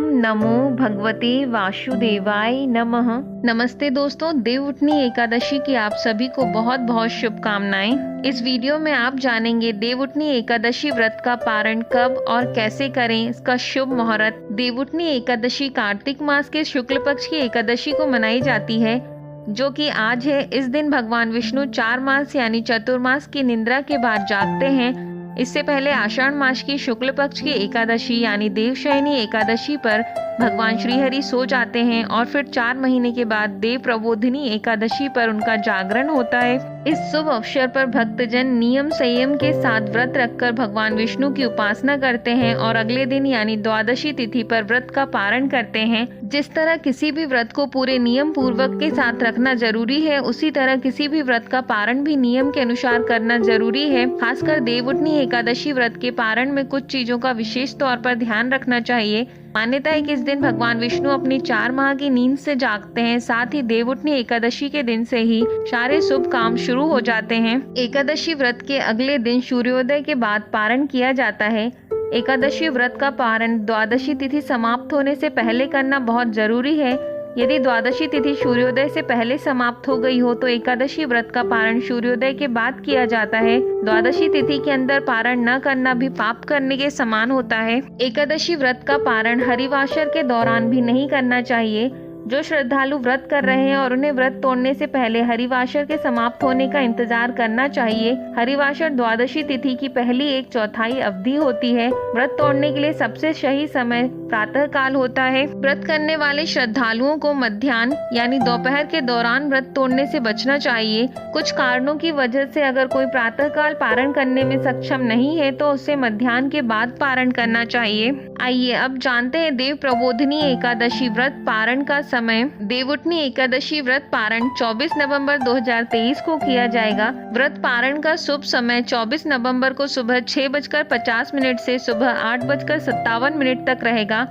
नमो भगवते वासुदेवाय नमः। नमस्ते दोस्तों, देवउठनी एकादशी की आप सभी को बहुत बहुत शुभकामनाएं। इस वीडियो में आप जानेंगे देवउठनी एकादशी व्रत का पारण कब और कैसे करें, इसका शुभ मुहूर्त। देवउठनी एकादशी कार्तिक मास के शुक्ल पक्ष की एकादशी को मनाई जाती है, जो कि आज है। इस दिन भगवान विष्णु 4 मास यानी चतुर्मास की निद्रा के बाद जागते हैं। इससे पहले आषाढ़ मास की शुक्ल पक्ष की एकादशी यानी देवशयनी एकादशी पर भगवान श्रीहरि सो जाते हैं और फिर 4 महीने के बाद देव प्रबोधिनी एकादशी पर उनका जागरण होता है। इस शुभ अवसर पर भक्तजन नियम संयम के साथ व्रत रखकर भगवान विष्णु की उपासना करते हैं और अगले दिन यानी द्वादशी तिथि पर व्रत का पारण करते हैं। जिस तरह किसी भी व्रत को पूरे नियम पूर्वक के साथ रखना जरूरी है, उसी तरह किसी भी व्रत का पारण भी नियम के अनुसार करना जरूरी है। खासकर देवउठनी एकादशी व्रत के पारण में कुछ चीजों का विशेष तौर पर ध्यान रखना चाहिए। मान्यता है कि इस दिन भगवान विष्णु अपनी 4 माह की नींद से जागते हैं। साथ ही देवउठनी एकादशी के दिन से ही सारे शुभ काम शुरू हो जाते हैं। एकादशी व्रत के अगले दिन सूर्योदय के बाद पारण किया जाता है। एकादशी व्रत का पारण द्वादशी तिथि समाप्त होने से पहले करना बहुत जरूरी है। यदि द्वादशी तिथि सूर्योदय से पहले समाप्त हो गई हो तो एकादशी व्रत का पारण सूर्योदय के बाद किया जाता है। द्वादशी तिथि के अंदर पारण न करना भी पाप करने के समान होता है। एकादशी व्रत का पारण हरिवासर के दौरान भी नहीं करना चाहिए। जो श्रद्धालु व्रत कर रहे हैं और उन्हें व्रत तोड़ने से पहले हरिवासर के समाप्त होने का इंतजार करना चाहिए। हरिवासर द्वादशी तिथि की पहली 1/4 अवधि होती है। व्रत तोड़ने के लिए सबसे सही समय प्रातः काल होता है। व्रत करने वाले श्रद्धालुओं को मध्याह्न यानी दोपहर के दौरान व्रत तोड़ने से बचना चाहिए। कुछ कारणों की वजह से अगर कोई प्रातः काल पारण करने में सक्षम नहीं है तो उसे मध्याह्न के बाद पारण करना चाहिए। आइए अब जानते हैं देव प्रबोधिनी एकादशी व्रत पारण का समय। देवउठनी एकादशी व्रत पारण 24 नवंबर 2023 को किया जाएगा। व्रत पारण का शुभ समय 24 नवंबर को सुबह 6:50 से सुबह 8:57 तक रहेगा।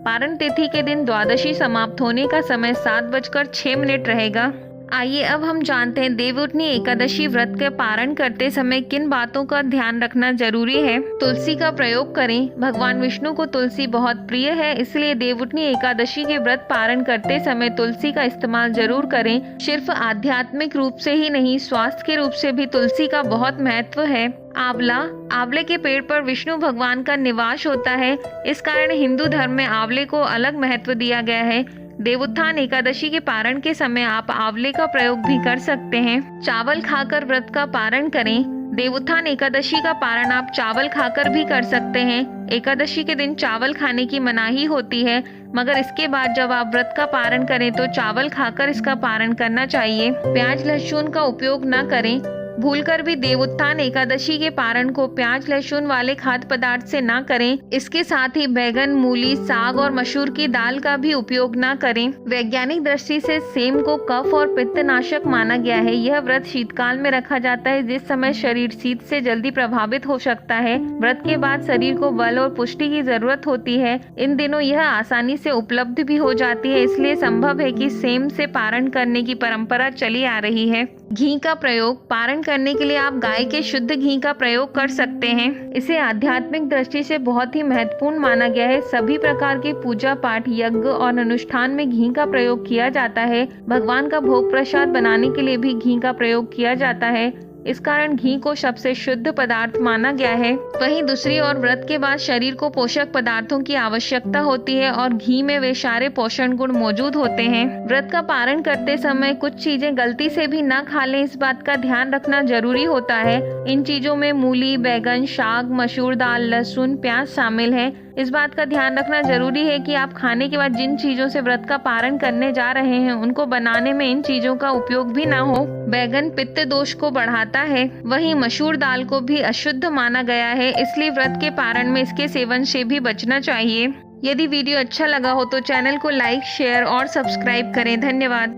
पारण तिथि के दिन द्वादशी समाप्त होने का समय 7:06 रहेगा। आइए अब हम जानते हैं देवउठनी एकादशी व्रत के पारण करते समय किन बातों का ध्यान रखना जरूरी है। तुलसी का प्रयोग करें। भगवान विष्णु को तुलसी बहुत प्रिय है, इसलिए देवउठनी एकादशी के व्रत पारण करते समय तुलसी का इस्तेमाल जरूर करें। सिर्फ आध्यात्मिक रूप से ही नहीं, स्वास्थ्य के रूप से भी तुलसी का बहुत महत्व है। आंवले के पेड़ पर विष्णु भगवान का निवास होता है। इस कारण हिंदू धर्म में आंवले को अलग महत्व दिया गया है। देवोत्थान एकादशी के पारण के समय आप आंवले का प्रयोग भी कर सकते हैं। चावल खाकर व्रत का पारण करें। देवोत्थान एकादशी का पारण आप चावल खाकर भी कर सकते हैं। एकादशी के दिन चावल खाने की मनाही होती है, मगर इसके बाद जब आप व्रत का पारण करें तो चावल खाकर इसका पारण करना चाहिए। प्याज लहसुन का उपयोग न करें। भूलकर भी देवोत्थान एकादशी के पारण को प्याज लहसुन वाले खाद्य पदार्थ से ना करें। इसके साथ ही बैगन, मूली, साग और मसूर की दाल का भी उपयोग ना करें। वैज्ञानिक दृष्टि से सेम को कफ और पित्त नाशक माना गया है। यह व्रत शीतकाल में रखा जाता है, जिस समय शरीर शीत से जल्दी प्रभावित हो सकता है। व्रत के बाद शरीर को बल और पुष्टि की जरूरत होती है। इन दिनों यह आसानी से उपलब्ध भी हो जाती है, इसलिए संभव है कि सेम से पारण करने की परंपरा चली आ रही है। घी का प्रयोग। पारण करने के लिए आप गाय के शुद्ध घी का प्रयोग कर सकते हैं। इसे आध्यात्मिक दृष्टि से बहुत ही महत्वपूर्ण माना गया है। सभी प्रकार के पूजा पाठ, यज्ञ और अनुष्ठान में घी का प्रयोग किया जाता है। भगवान का भोग प्रसाद बनाने के लिए भी घी का प्रयोग किया जाता है। इस कारण घी को सबसे शुद्ध पदार्थ माना गया है। वहीं दूसरी ओर व्रत के बाद शरीर को पोषक पदार्थों की आवश्यकता होती है और घी में वे सारे पोषण गुण मौजूद होते हैं। व्रत का पारण करते समय कुछ चीजें गलती से भी न खा लें, इस बात का ध्यान रखना जरूरी होता है। इन चीजों में मूली, बैगन, साग, मसूर दाल, लहसुन, प्याज शामिल है। इस बात का ध्यान रखना जरूरी है कि आप खाने के बाद जिन चीजों से व्रत का पारण करने जा रहे हैं उनको बनाने में इन चीजों का उपयोग भी ना हो। बैगन पित्त दोष को बढ़ाता है। वहीं मसूर दाल को भी अशुद्ध माना गया है, इसलिए व्रत के पारण में इसके सेवन से भी बचना चाहिए। यदि वीडियो अच्छा लगा हो तो चैनल को लाइक, शेयर और सब्सक्राइब करें। धन्यवाद।